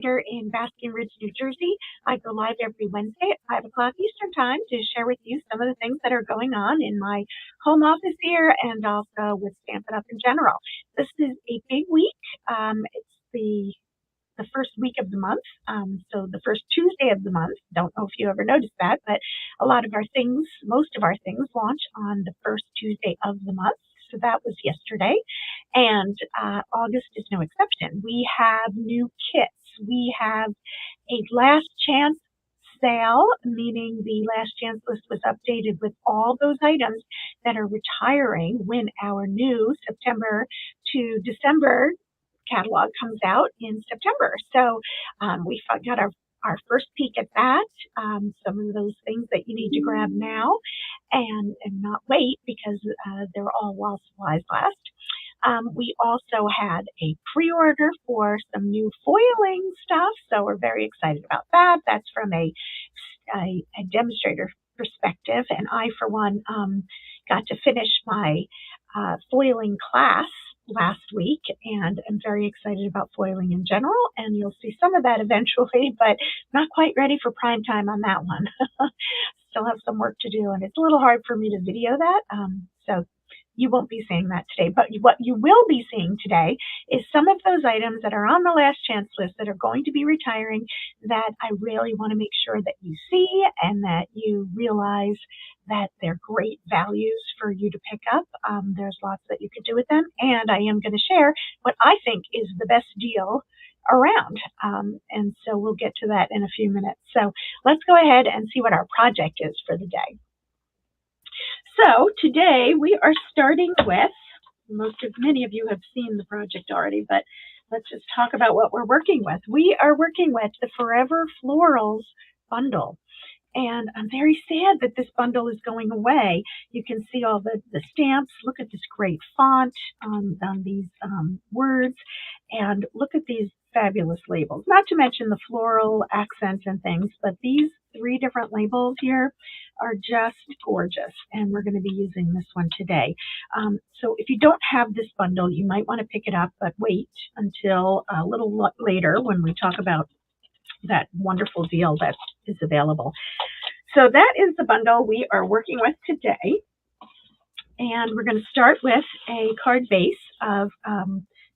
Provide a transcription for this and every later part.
Here in Basking Ridge, New Jersey. I go live every Wednesday at 5 o'clock Eastern Time to share with you some of the things that are going on in my home office here and also with Stampin' Up! In general. This is a big week. It's the first week of the month, so the first Tuesday of the month. Don't know if you ever noticed that, but a lot of our things, most of our things launch on the first Tuesday of the month. So that was yesterday, and August is no exception. We have new kits. We have a last chance sale, meaning the last chance list was updated with all those items that are retiring when our new September to December catalog comes out in September. So we got our first peek at that. Some of those things that you need to grab now and not wait because they're all while supplies last. We also had a pre-order for some new foiling stuff, so we're very excited about that. That's from a demonstrator perspective, and I, for one, got to finish my foiling class last week, and I'm very excited about foiling in general, and you'll see some of that eventually, but not quite ready for prime time on that one. Still have some work to do, and it's a little hard for me to video that, so you won't be seeing that today. But what you will be seeing today is some of those items that are on the last chance list that are going to be retiring that I really want to make sure that you see and that you realize that they're great values for you to pick up. There's lots that you could do with them, and I am going to share what I think is the best deal around. And so we'll get to that in a few minutes. So let's go ahead and see what our project is for the day. So today we are starting with, many of you have seen the project already, but let's just talk about what we're working with. We are working with the Forever Florals bundle. And I'm very sad that this bundle is going away. You can see all the stamps. Look at this great font on these words. And look at these fabulous labels. Not to mention the floral accents and things, but these 3 different labels here are just gorgeous. And we're going to be using this one today. So if you don't have this bundle, you might want to pick it up, but wait until a little later when we talk about that wonderful deal that is available. So that is the bundle we are working with today. And we're going to start with a card base of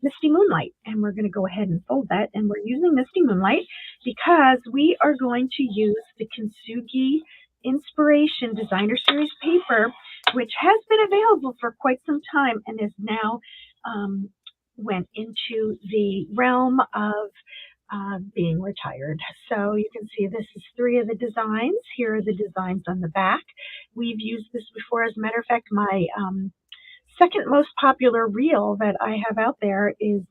Misty Moonlight. And we're going to go ahead and fold that. And we're using Misty Moonlight because we are going to use the Kintsugi Inspiration Designer Series paper, which has been available for quite some time and is now went into the realm of being retired. So you can see this is 3 of the designs. Here are the designs on the back. We've used this before. As a matter of fact, my second most popular reel that I have out there is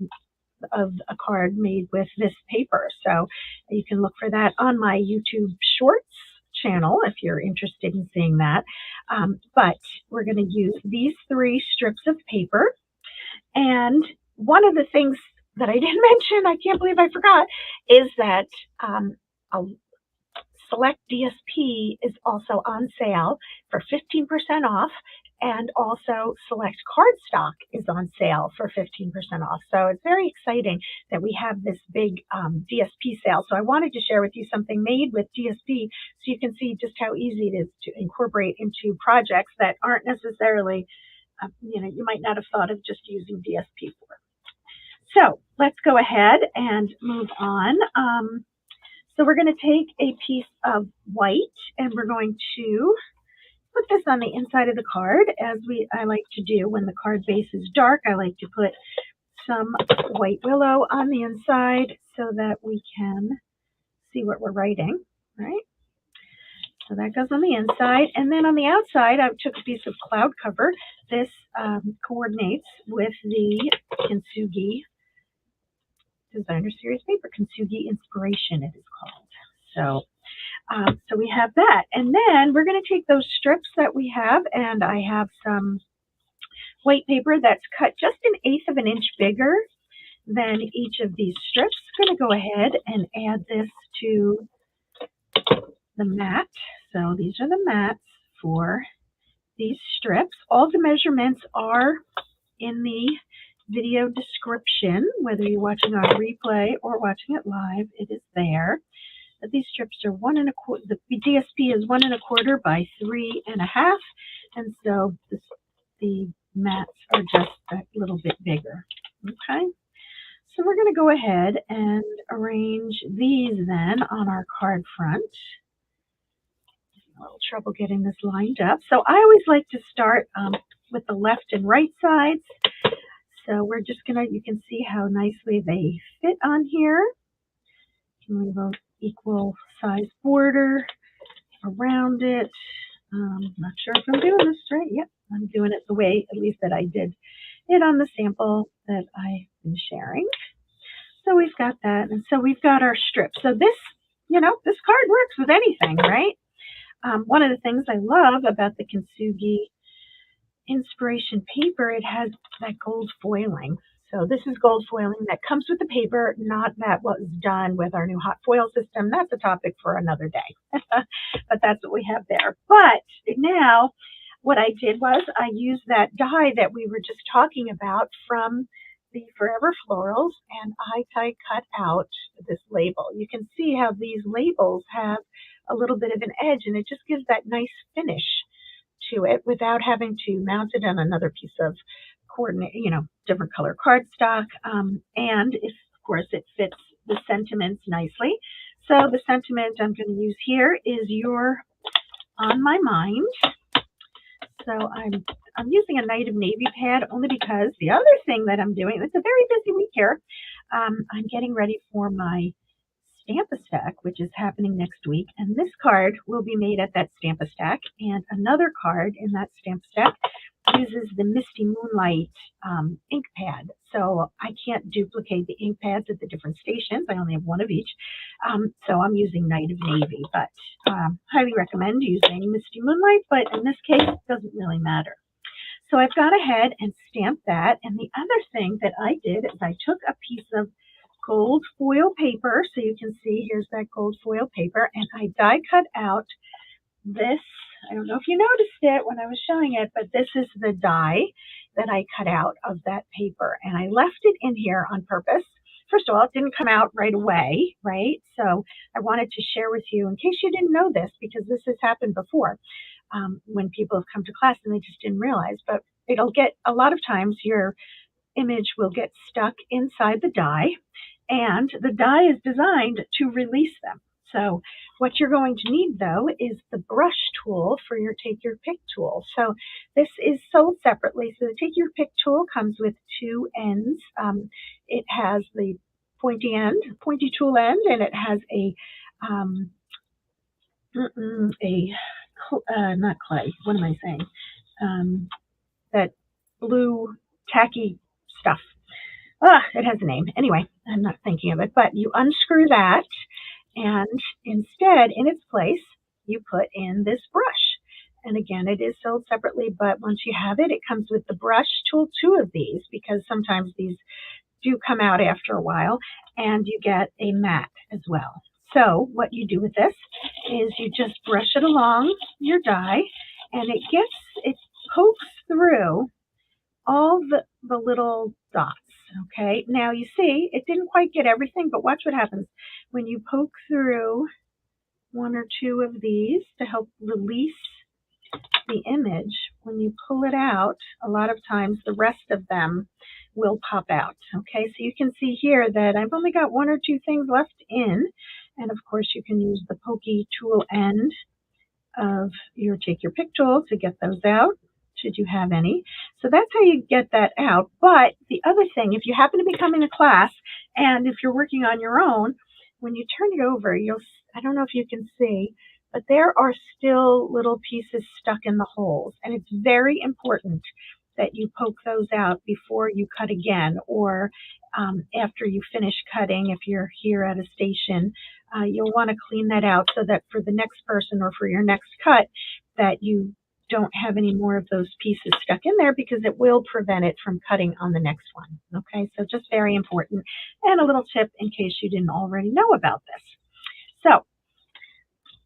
of a card made with this paper. So you can look for that on my YouTube Shorts channel if you're interested in seeing that. But we're going to use these 3 strips of paper. And one of the things that I didn't mention, I can't believe I forgot, is that Select DSP is also on sale for 15% off, and also Select Cardstock is on sale for 15% off. So it's very exciting that we have this big DSP sale. So I wanted to share with you something made with DSP so you can see just how easy it is to incorporate into projects that aren't necessarily, you might not have thought of just using DSP for. So let's go ahead and move on. So we're going to take a piece of white and we're going to put this on the inside of the card, as I like to do when the card base is dark. I like to put some white willow on the inside so that we can see what we're writing, right? So that goes on the inside. And then on the outside, I took a piece of cloud cover. This coordinates with the Kintsugi Designer Series paper, Kintsugi Inspiration it is called. So we have that. And then we're going to take those strips that we have, and I have some white paper that's cut just 1/8 of an inch bigger than each of these strips. I'm going to go ahead and add this to the mat. So these are the mats for these strips. All the measurements are in the video description, whether you're watching on replay or watching it live, it is there. But these strips are 1 1/4. The DSP is 1 1/4 by 3.5, and so the mats are just a little bit bigger. Okay, so we're going to go ahead and arrange these then on our card front. A little trouble getting this lined up. So I always like to start with the left and right sides. So we're just gonna, you can see how nicely they fit on here. You can leave an equal size border around it. Not sure if I'm doing this right. Yep, I'm doing it the way, at least that I did it on the sample that I've been sharing. So we've got that, and so we've got our strip. So this, you know, this card works with anything, right? One of the things I love about the Kintsugi Inspiration paper, it has that gold foiling. So this is gold foiling that comes with the paper, not that what was done with our new hot foil system. That's a topic for another day, but that's what we have there. But now what I did was I used that die that we were just talking about from the Forever Florals, and I cut out this label. You can see how these labels have a little bit of an edge, and it just gives that nice finish to it without having to mount it on another piece of coordinate, you know, different color cardstock. And if, of course, it fits the sentiments nicely. So the sentiment I'm going to use here is "You're on my mind." So I'm using a Night of Navy pad only because the other thing that I'm doing, it's a very busy week here. I'm getting ready for my Stamp-A-Stack, which is happening next week, and this card will be made at that Stamp-A-Stack, and another card in that Stamp-A-Stack uses the Misty Moonlight ink pad. So I can't duplicate the ink pads at the different stations. I only have one of each. So I'm using Night of Navy, but highly recommend using Misty Moonlight, but in this case, it doesn't really matter. So I've gone ahead and stamped that, and the other thing that I did is I took a piece of gold foil paper, so you can see here's that gold foil paper, and I die cut out this. I don't know if you noticed it when I was showing it, but this is the die that I cut out of that paper, and I left it in here on purpose. First of all, it didn't come out right away, right? So I wanted to share with you in case you didn't know this, because this has happened before when people have come to class and they just didn't realize, but it'll get, a lot of times your image will get stuck inside the die, and the die is designed to release them. So what you're going to need, though, is the brush tool for your Take Your Pick tool. So this is sold separately. So the Take Your Pick tool comes with 2 ends. It has the pointy tool end, and it has a not clay. What am I saying? That blue tacky stuff. It has a name. Anyway, I'm not thinking of it, but you unscrew that, and instead, in its place, you put in this brush. And again, it is sold separately, but once you have it, it comes with the brush tool, 2 of these, because sometimes these do come out after a while, and you get a mat as well. So what you do with this is you just brush it along your die, and it pokes through all the little dots. Okay, now you see it didn't quite get everything, but watch what happens when you poke through 1 or 2 of these to help release the image. When you pull it out, a lot of times the rest of them will pop out. Okay, so you can see here that I've only got 1 or 2 things left in, and of course you can use the pokey tool end of your Take Your Pick tool to get those out, should you have any. So that's how you get that out. But the other thing, if you happen to be coming to class and if you're working on your own, when you turn it over, I don't know if you can see, but there are still little pieces stuck in the holes. And it's very important that you poke those out before you cut again, or after you finish cutting. If you're here at a station, you'll want to clean that out so that for the next person or for your next cut, that you don't have any more of those pieces stuck in there, because it will prevent it from cutting on the next one. Okay, so just very important, and a little tip in case you didn't already know about this. So,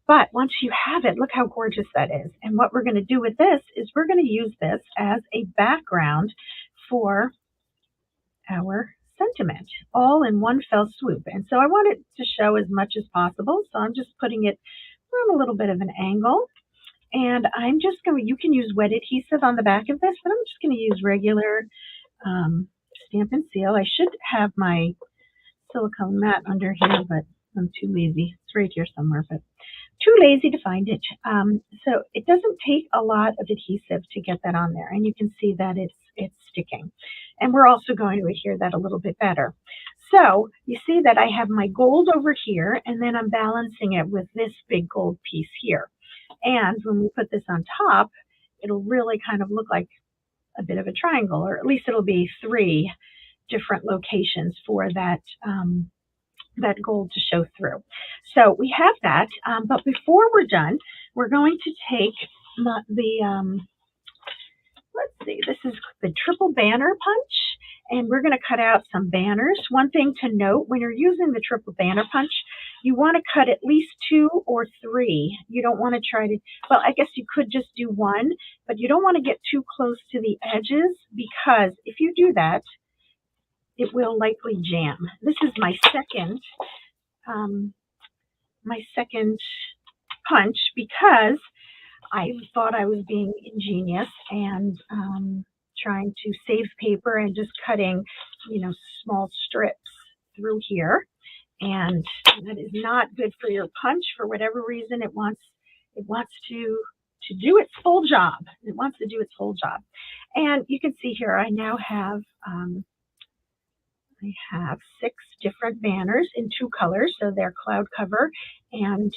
but once you have it, look how gorgeous that is. And what we're going to do with this is we're going to use this as a background for our sentiment all in one fell swoop. And so I want it to show as much as possible. So I'm just putting it from a little bit of an angle. And I'm just going to, you can use wet adhesive on the back of this, but I'm just going to use regular Stamp and Seal. I should have my silicone mat under here, but I'm too lazy. It's right here somewhere, but too lazy to find it. So it doesn't take a lot of adhesive to get that on there, and you can see that it's sticking. And we're also going to adhere that a little bit better. So you see that I have my gold over here, and then I'm balancing it with this big gold piece here. And when we put this on top, it'll really kind of look like a bit of a triangle, or at least it'll be 3 different locations for that that gold to show through. So we have that, but before we're done, we're going to take let's see, this is the triple banner punch, and we're going to cut out some banners. One thing to note, when you're using the triple banner punch, you want to cut at least 2 or 3. You don't want to try to, well, I guess you could just do 1, but you don't want to get too close to the edges, because if you do that, it will likely jam. This is my second punch, because I thought I was being ingenious and trying to save paper and just cutting, small strips through here. And that is not good for your punch. For whatever reason, it wants to do its full job. It wants to do its whole job. And you can see here, I now have I have 6 different banners in 2 colors, so they're Cloud Cover and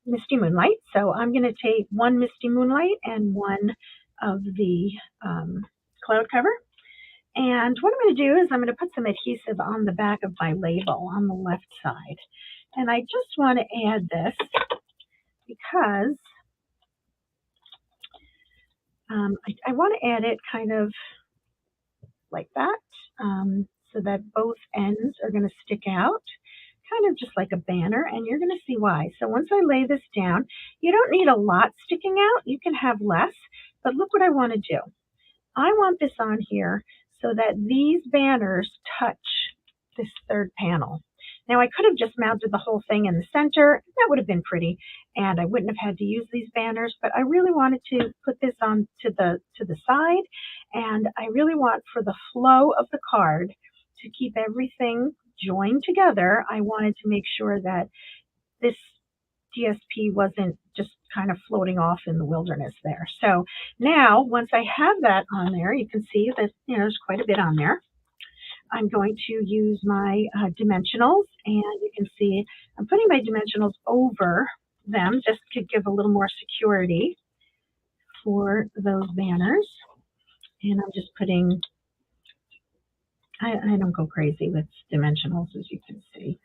Misty Moonlight. So I'm going to take 1 Misty Moonlight and 1 of the Cloud Cover. And what I'm going to do is I'm going to put some adhesive on the back of my label on the left side. And I just want to add this because I want to add it kind of like that, so that both ends are going to stick out, kind of just like a banner, and you're going to see why. So once I lay this down, you don't need a lot sticking out. You can have less, but look what I want to do. I want this on here so that these banners touch this 3rd panel. Now, I could have just mounted the whole thing in the center. That would have been pretty, and I wouldn't have had to use these banners, but I really wanted to put this on to the side, and I really want, for the flow of the card, to keep everything joined together. I wanted to make sure that this DSP wasn't just kind of floating off in the wilderness there. So now, once I have that on there, you can see that there's quite a bit on there. I'm going to use my dimensionals, and you can see I'm putting my dimensionals over them just to give a little more security for those banners. And I'm just putting, I don't go crazy with dimensionals, as you can see.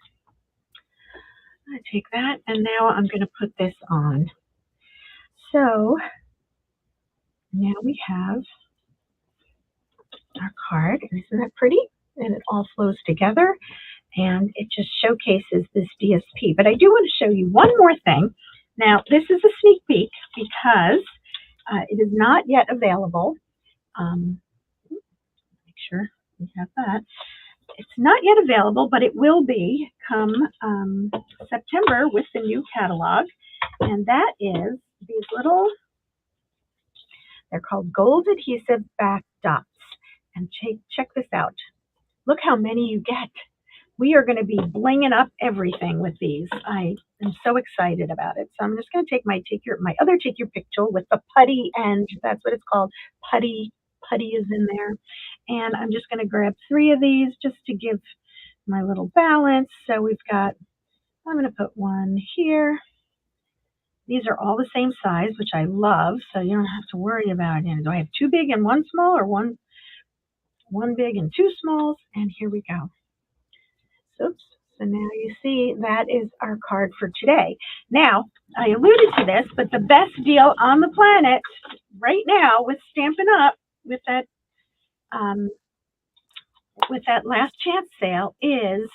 I take that, and now I'm going to put this on. So now we have our card. Isn't that pretty? And it all flows together, and it just showcases this DSP. But I do want to show you one more thing. Now, this is a sneak peek because it is not yet available. Make sure we have that. It's not yet available, but it will be come September with the new catalog. And that is these little, they're called gold adhesive-backed dots. And check this out. Look how many you get. We are going to be blinging up everything with these. I am so excited about it. So I'm just going to take my other take your pick tool with the putty end. That's what it's called. Putty is in there. And I'm just going to grab 3 of these just to give my little balance. So we've got, I'm going to put 1 here. These are all the same size, which I love. So you don't have to worry about it. Do I have 2 big and 1 small, or one big and 2 smalls? And here we go. Oops. So now you see that is our card for today. Now, I alluded to this, but the best deal on the planet right now with Stampin' Up! With that last chance sale is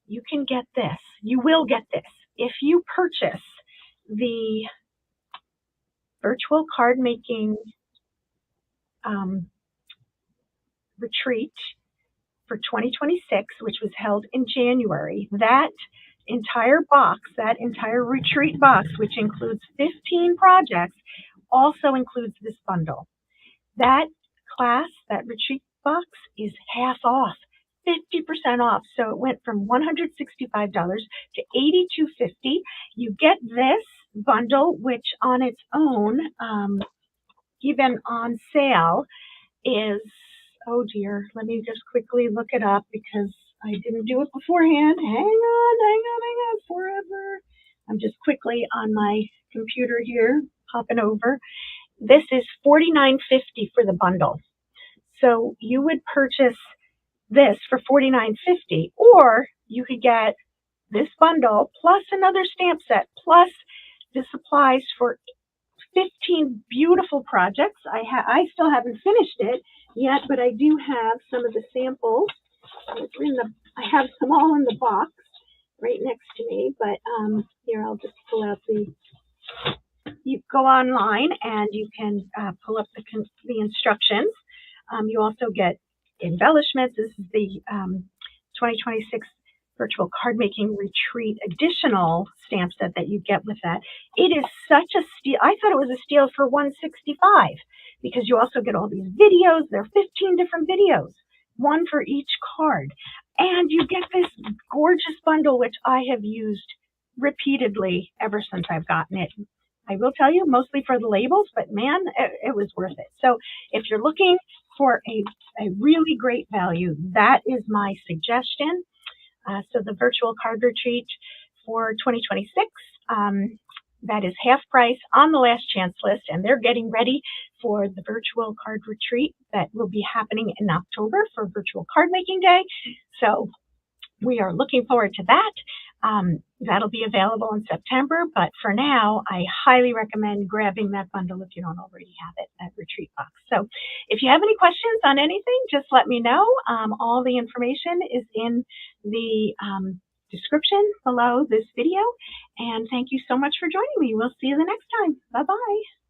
you can get this. You will get this if you purchase the virtual card making retreat for 2026, which was held in January. That entire box, that entire retreat box, which includes 15 projects, also includes this bundle. That class, that retreat box, is half off, 50% off. So it went from $165 to $82.50. You get this bundle, which on its own, even on sale, is, oh dear, let me just quickly look it up because I didn't do it beforehand. Hang on, forever. I'm just quickly on my computer here, hopping over. This is $49.50 for the bundle. So you would purchase this for $49.50, or you could get this bundle plus another stamp set plus the supplies for 15 beautiful projects. I still haven't finished it yet, but I do have some of the samples. I have them all in the box right next to me, but here, I'll just pull out you go online and you can pull up the instructions. You also get embellishments. This is the 2026 Virtual Card Making Retreat additional stamp set that you get with that. It is such a steal. I thought it was a steal for $165 because you also get all these videos. There are 15 different videos, one for each card. And you get this gorgeous bundle, which I have used repeatedly ever since I've gotten it. I will tell you, mostly for the labels, but man, it was worth it. So if you're looking for a really great value, that is my suggestion. So the virtual card retreat for 2026, that is half price on the last chance list, and they're getting ready for the virtual card retreat that will be happening in October for Virtual Card Making Day. So we are looking forward to that. That'll be available in September, but for now, I highly recommend grabbing that bundle if you don't already have it, that retreat box. So if you have any questions on anything, just let me know. All the information is in the description below this video. And thank you so much for joining me. We'll see you the next time. Bye-bye.